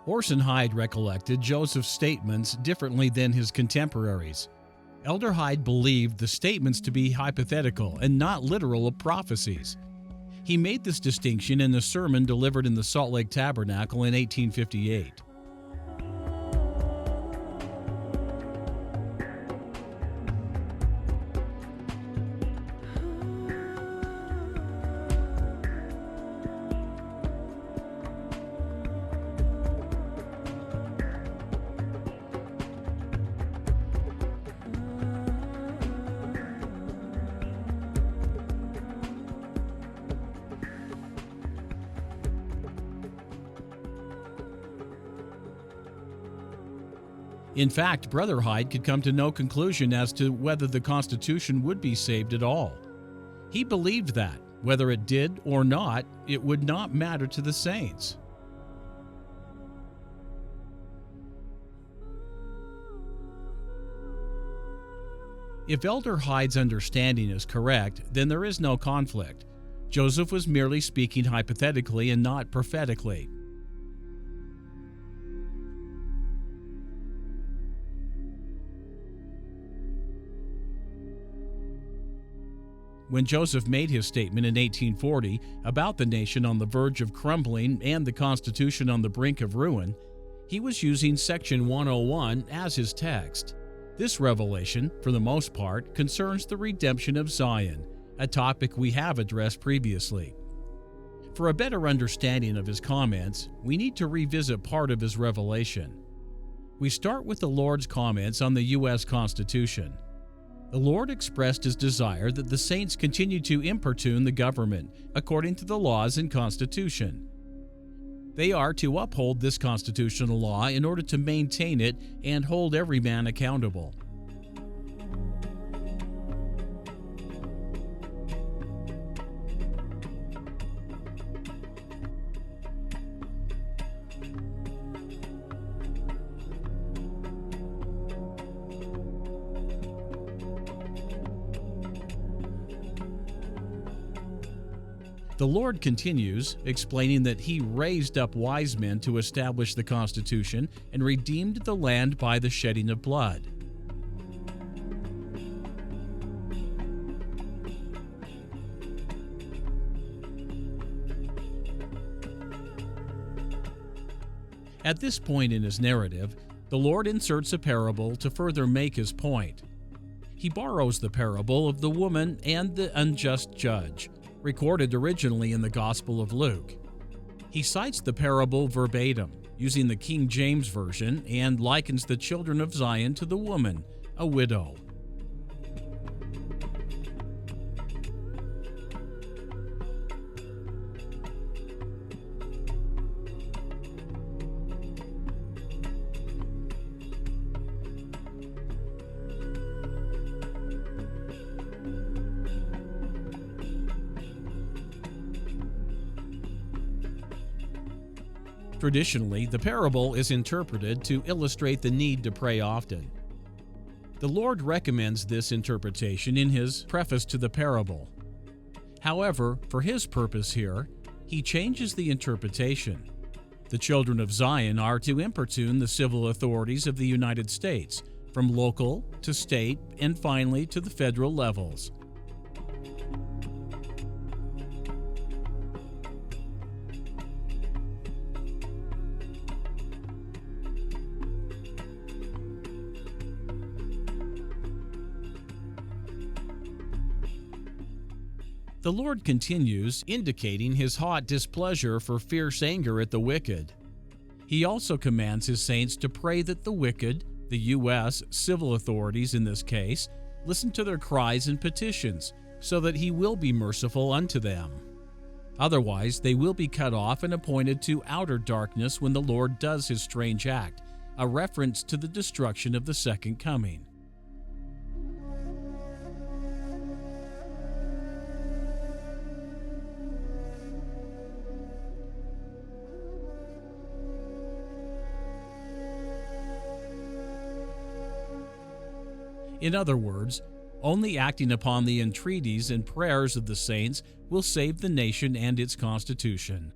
Orson Hyde recollected Joseph's statements differently than his contemporaries. Elder Hyde believed the statements to be hypothetical and not literal prophecies. He made this distinction in a sermon delivered in the Salt Lake Tabernacle in 1858. In fact, Brother Hyde could come to no conclusion as to whether the Constitution would be saved at all. He believed that, whether it did or not, it would not matter to the saints. If Elder Hyde's understanding is correct, then there is no conflict. Joseph was merely speaking hypothetically and not prophetically. When Joseph made his statement in 1840 about the nation on the verge of crumbling and the Constitution on the brink of ruin, he was using Section 101 as his text. This revelation, for the most part, concerns the redemption of Zion, a topic we have addressed previously. For a better understanding of his comments, we need to revisit part of his revelation. We start with the Lord's comments on the U.S. Constitution. The Lord expressed his desire that the saints continue to importune the government according to the laws and Constitution. They are to uphold this constitutional law in order to maintain it and hold every man accountable. The Lord continues, explaining that he raised up wise men to establish the Constitution and redeemed the land by the shedding of blood. At this point in his narrative, the Lord inserts a parable to further make his point. He borrows the parable of the woman and the unjust judge, recorded originally in the Gospel of Luke. He cites the parable verbatim, using the King James Version, and likens the children of Zion to the woman, a widow. Traditionally, the parable is interpreted to illustrate the need to pray often. The Lord recommends this interpretation in his preface to the parable. However, for his purpose here, he changes the interpretation. The children of Zion are to importune the civil authorities of the United States, from local to state and finally to the federal levels. The Lord continues, indicating his hot displeasure for fierce anger at the wicked. He also commands his saints to pray that the wicked, the U.S. civil authorities in this case, listen to their cries and petitions, so that he will be merciful unto them. Otherwise, they will be cut off and appointed to outer darkness when the Lord does his strange act, a reference to the destruction of the second coming. In other words, only acting upon the entreaties and prayers of the saints will save the nation and its constitution.